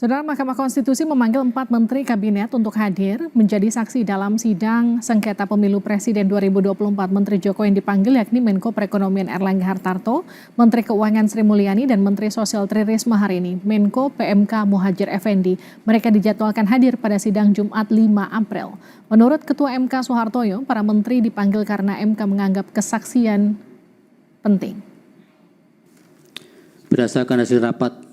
Saudara, Mahkamah Konstitusi memanggil 4 menteri kabinet untuk hadir menjadi saksi dalam sidang sengketa pemilu presiden 2024. Menteri Jokowi yang dipanggil yakni Menko Perekonomian Erlangga Hartarto, Menteri Keuangan Sri Mulyani, dan Menteri Sosial Tri Risma hari ini, Menko PMK Muhadjir Effendi. Mereka dijadwalkan hadir pada sidang Jumat 5 April. Menurut Ketua MK Soehartoyo, para menteri dipanggil karena MK menganggap kesaksian penting. Berdasarkan hasil rapat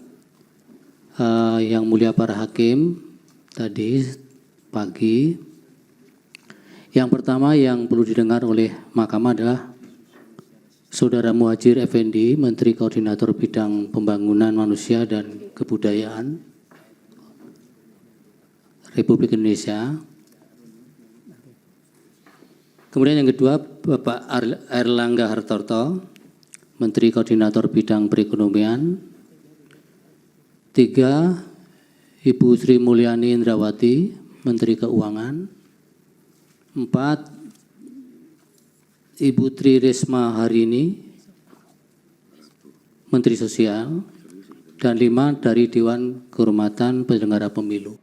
yang mulia para hakim tadi pagi, yang pertama yang perlu didengar oleh Mahkamah adalah Saudara Muhadjir Effendi, Menteri Koordinator Bidang Pembangunan Manusia dan Kebudayaan Republik Indonesia. Kemudian yang kedua, Bapak Erlangga Hartarto, Menteri Koordinator Bidang Perekonomian. 3, Ibu Sri Mulyani Indrawati, Menteri Keuangan. 4, Ibu Tri Risma hari ini, Menteri Sosial. Dan 5 dari Dewan Kehormatan Penyelenggara Pemilu.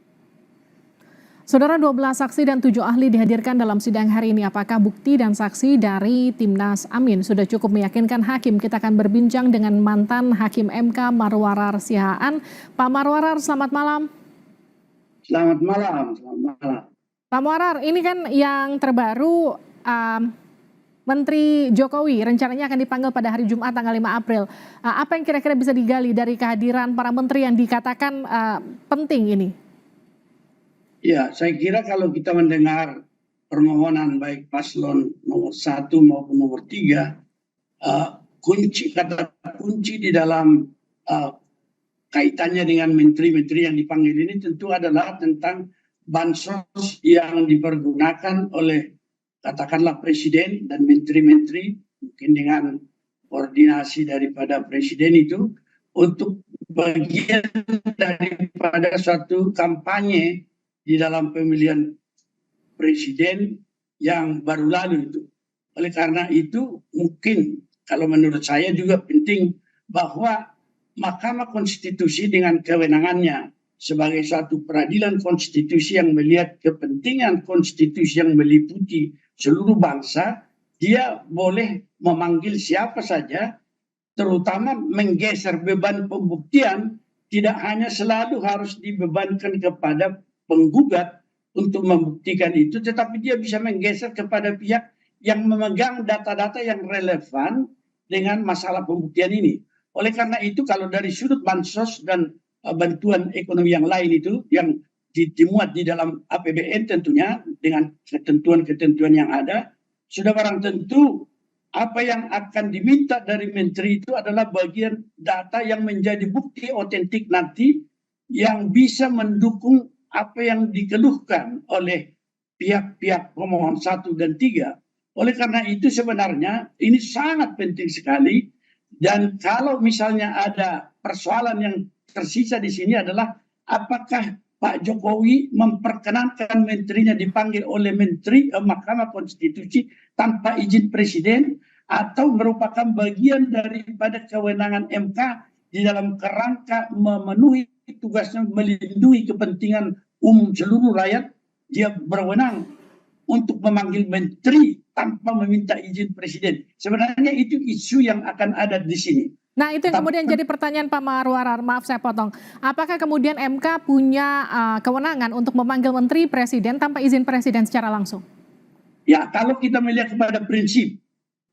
Saudara, 12 saksi dan 7 ahli dihadirkan dalam sidang hari ini. Apakah bukti dan saksi dari Timnas Amin sudah cukup meyakinkan hakim? Kita akan berbincang dengan mantan Hakim MK Marwarar Sihaan. Pak Marwarar, selamat malam. Selamat malam, selamat malam. Pak Marwarar, ini kan yang terbaru, Menteri Jokowi rencananya akan dipanggil pada hari Jumat tanggal 5 April. Apa yang kira-kira bisa digali dari kehadiran para menteri yang dikatakan penting ini? Ya, saya kira kalau kita mendengar permohonan baik paslon nomor 1 maupun nomor 3, kata kunci di dalam kaitannya dengan menteri-menteri yang dipanggil ini tentu adalah tentang bansos yang dipergunakan oleh katakanlah presiden dan menteri-menteri, mungkin dengan koordinasi daripada presiden itu, untuk bagian daripada suatu kampanye di dalam pemilihan presiden yang baru lalu itu. Oleh karena itu mungkin kalau menurut saya juga penting bahwa Mahkamah Konstitusi dengan kewenangannya sebagai suatu peradilan konstitusi yang melihat kepentingan konstitusi yang meliputi seluruh bangsa, dia boleh memanggil siapa saja, terutama menggeser beban pembuktian. Tidak hanya selalu harus dibebankan kepada penggugat untuk membuktikan itu, tetapi dia bisa menggeser kepada pihak yang memegang data-data yang relevan dengan masalah pembuktian ini. Oleh karena itu, kalau dari sudut bansos dan bantuan ekonomi yang lain itu yang dimuat di dalam APBN tentunya dengan ketentuan-ketentuan yang ada, sudah barang tentu apa yang akan diminta dari menteri itu adalah bagian data yang menjadi bukti otentik nanti yang bisa mendukung apa yang dikeluhkan oleh pihak-pihak pemohon 1 dan 3. Oleh karena itu sebenarnya ini sangat penting sekali, dan kalau misalnya ada persoalan yang tersisa di sini adalah apakah Pak Jokowi memperkenankan menterinya dipanggil oleh Mahkamah Konstitusi tanpa izin presiden, atau merupakan bagian daripada kewenangan MK di dalam kerangka memenuhi tugasnya melindungi kepentingan umum seluruh rakyat. Dia berwenang untuk memanggil menteri tanpa meminta izin presiden. Sebenarnya itu isu yang akan ada di sini. Nah, itu yang kemudian jadi pertanyaan Pak Marwarar, maaf saya potong. Apakah kemudian MK punya kewenangan untuk memanggil menteri presiden tanpa izin presiden secara langsung? Ya, kalau kita melihat kepada prinsip,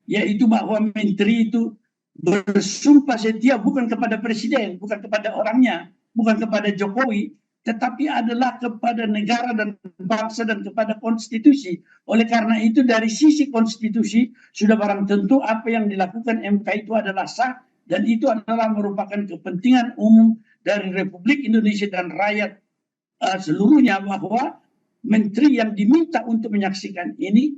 yaitu bahwa menteri itu bersumpah setia bukan kepada presiden, bukan kepada orangnya, bukan kepada Jokowi, tetapi adalah kepada negara dan bangsa dan kepada konstitusi. Oleh karena itu dari sisi konstitusi sudah barang tentu apa yang dilakukan MK itu adalah sah, dan itu adalah merupakan kepentingan umum dari Republik Indonesia dan rakyat seluruhnya, bahwa menteri yang diminta untuk menyaksikan ini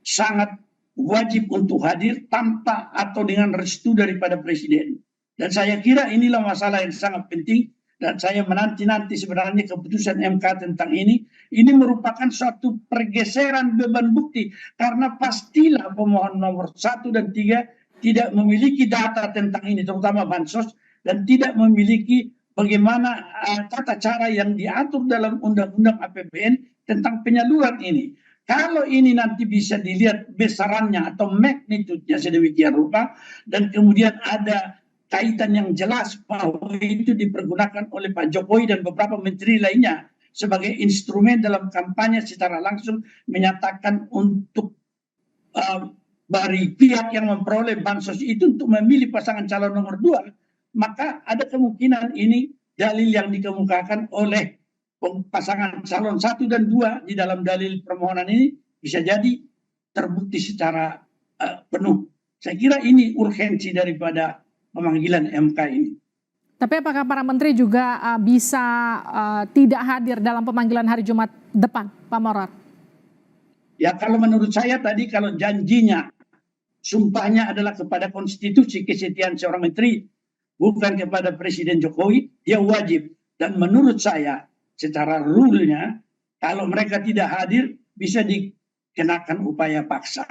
sangat wajib untuk hadir tanpa atau dengan restu daripada presiden. Dan saya kira inilah masalah yang sangat penting, dan saya menanti-nanti sebenarnya keputusan MK tentang ini. Ini merupakan suatu pergeseran beban bukti, karena pastilah pemohon nomor 1 dan 3 tidak memiliki data tentang ini, terutama bansos, dan tidak memiliki bagaimana tata cara yang diatur dalam Undang-Undang APBN tentang penyaluran ini. Kalau ini nanti bisa dilihat besarannya atau magnitude-nya sedemikian rupa, dan kemudian ada kaitan yang jelas bahwa itu dipergunakan oleh Pak Jokowi dan beberapa menteri lainnya sebagai instrumen dalam kampanye secara langsung menyatakan untuk dari pihak yang memperoleh bansos itu untuk memilih pasangan calon nomor 2, maka ada kemungkinan ini dalil yang dikemukakan oleh pasangan calon 1 dan 2 di dalam dalil permohonan ini bisa jadi terbukti secara penuh. Saya kira ini urgensi daripada pemanggilan MK ini. Tapi apakah para menteri juga bisa tidak hadir dalam pemanggilan hari Jumat depan, Pak Morar? Ya, kalau menurut saya tadi kalau janjinya, sumpahnya adalah kepada konstitusi kesetiaan seorang menteri, bukan kepada Presiden Jokowi, dia wajib. Dan menurut saya secara rule-nya, kalau mereka tidak hadir bisa dikenakan upaya paksa.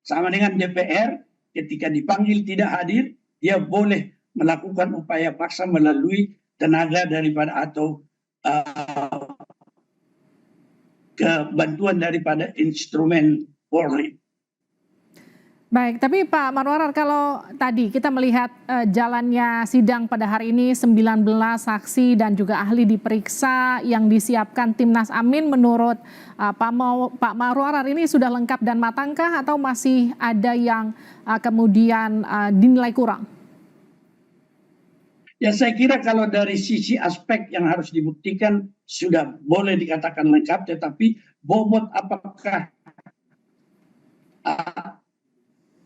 Sama dengan DPR, ketika dipanggil tidak hadir, dia boleh melakukan upaya paksa melalui tenaga daripada atau kebantuan daripada instrumen Polri. Baik, tapi Pak Marwarar, kalau tadi kita melihat jalannya sidang pada hari ini 19 saksi dan juga ahli diperiksa yang disiapkan Timnas Amin, menurut Pak Marwarar ini sudah lengkap dan matangkah atau masih ada yang kemudian dinilai kurang? Ya, saya kira kalau dari sisi aspek yang harus dibuktikan sudah boleh dikatakan lengkap, tetapi bobot apakah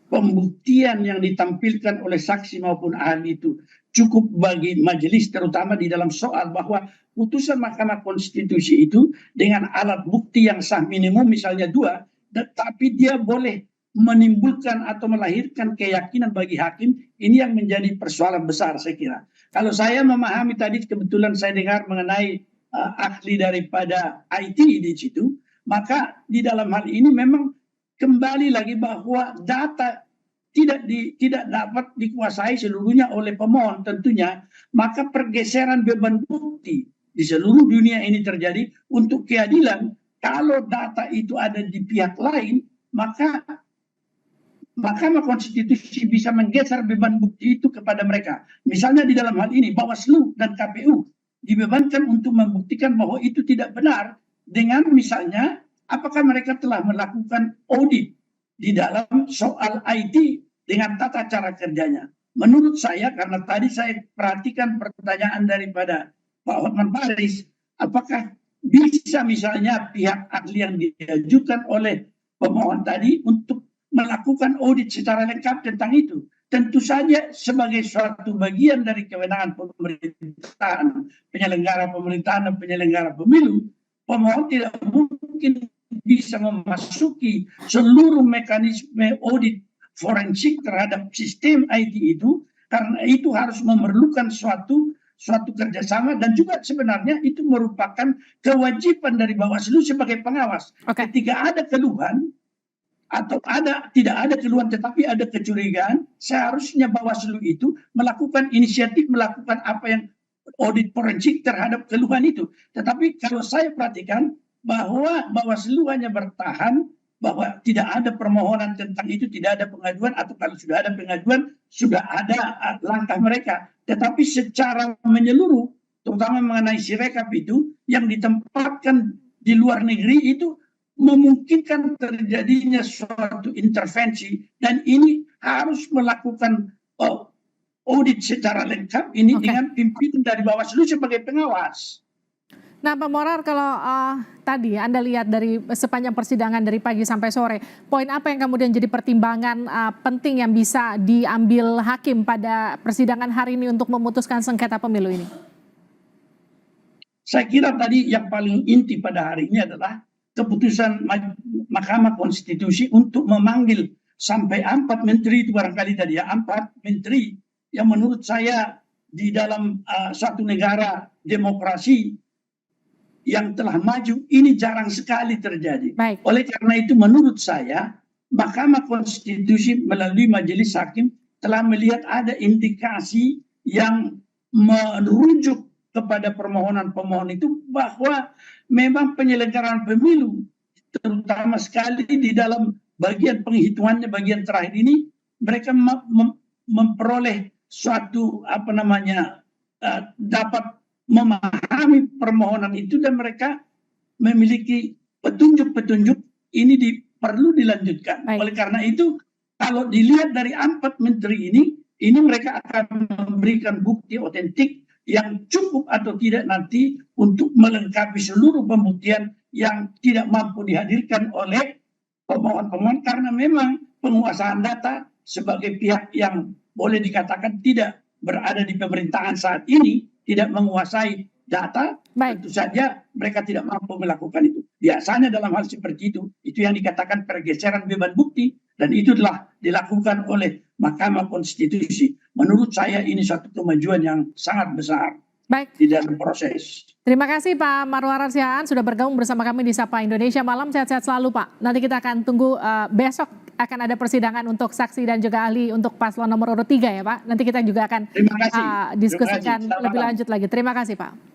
pembuktian yang ditampilkan oleh saksi maupun ahli itu cukup bagi majelis, terutama di dalam soal bahwa putusan Mahkamah Konstitusi itu dengan alat bukti yang sah minimum misalnya 2, tetapi dia boleh menimbulkan atau melahirkan keyakinan bagi hakim, ini yang menjadi persoalan besar saya kira. Kalau saya memahami tadi, kebetulan saya dengar mengenai ahli daripada IT di situ, maka di dalam hal ini memang kembali lagi bahwa data tidak dapat dikuasai seluruhnya oleh pemohon tentunya, maka pergeseran beban bukti di seluruh dunia ini terjadi untuk keadilan. Kalau data itu ada di pihak lain, maka Mahkamah Konstitusi bisa menggeser beban bukti itu kepada mereka. Misalnya di dalam hal ini Bawaslu dan KPU dibebankan untuk membuktikan bahwa itu tidak benar dengan misalnya apakah mereka telah melakukan audit di dalam soal IT dengan tata cara kerjanya. Menurut saya, karena tadi saya perhatikan pertanyaan daripada Pak Hotman Paris, apakah bisa misalnya pihak ahli yang diajukan oleh pemohon tadi untuk melakukan audit secara lengkap tentang itu? Tentu saja sebagai suatu bagian dari kewenangan pemerintahan, penyelenggara pemerintahan dan penyelenggara pemilu, pemohon tidak mungkin bisa memasuki seluruh mekanisme audit forensik terhadap sistem IT itu, karena itu harus memerlukan suatu kerjasama, dan juga sebenarnya itu merupakan kewajiban dari Bawaslu sebagai pengawas. Ketika ada keluhan atau tidak ada keluhan tetapi ada kecurigaan, seharusnya Bawaslu itu melakukan inisiatif, melakukan apa yang audit forensik terhadap keluhan itu. Tetapi kalau saya perhatikan bahwa Bawaslu hanya bertahan bahwa tidak ada permohonan tentang itu, tidak ada pengaduan, atau kalau sudah ada pengaduan sudah ada langkah mereka. Tetapi secara menyeluruh, terutama mengenai Sirekap itu yang ditempatkan di luar negeri itu memungkinkan terjadinya suatu intervensi, dan ini harus melakukan audit secara lengkap ini dengan pimpinan dari Bawaslu sebagai pengawas. Nah, Pak Morar, kalau tadi Anda lihat dari sepanjang persidangan dari pagi sampai sore, poin apa yang kemudian jadi pertimbangan penting yang bisa diambil hakim pada persidangan hari ini untuk memutuskan sengketa pemilu ini? Saya kira tadi yang paling inti pada hari ini adalah keputusan Mahkamah Konstitusi untuk memanggil sampai 4 menteri itu, barangkali tadi ya, 4 menteri yang menurut saya di dalam satu negara demokrasi yang telah maju ini jarang sekali terjadi. Baik. Oleh karena itu menurut saya Mahkamah Konstitusi melalui majelis hakim telah melihat ada indikasi yang merujuk kepada permohonan pemohon itu bahwa memang penyelenggaraan pemilu, terutama sekali di dalam bagian penghitungannya bagian terakhir ini, mereka memperoleh suatu dapat memahami permohonan itu dan mereka memiliki petunjuk-petunjuk ini perlu dilanjutkan. Baik. Oleh karena itu, kalau dilihat dari 4 menteri ini mereka akan memberikan bukti otentik yang cukup atau tidak nanti untuk melengkapi seluruh pembuktian yang tidak mampu dihadirkan oleh pemohon-pemohon, karena memang penguasaan data sebagai pihak yang boleh dikatakan tidak berada di pemerintahan saat ini, tidak menguasai data, Baik. tentu saja mereka tidak mampu melakukan itu. Biasanya dalam hal seperti itu yang dikatakan pergeseran beban bukti, dan itu telah dilakukan oleh Mahkamah Konstitusi. Menurut saya ini satu kemajuan yang sangat besar Baik. di dalam proses. Terima kasih Pak Marwar Arsiaan sudah bergabung bersama kami di Sapa Indonesia Malam. Sehat-sehat selalu Pak. Nanti kita akan tunggu besok akan ada persidangan untuk saksi dan juga ahli untuk paslon nomor urut 3 ya Pak. Nanti kita juga akan diskusikan lebih lanjut lagi. Terima kasih Pak.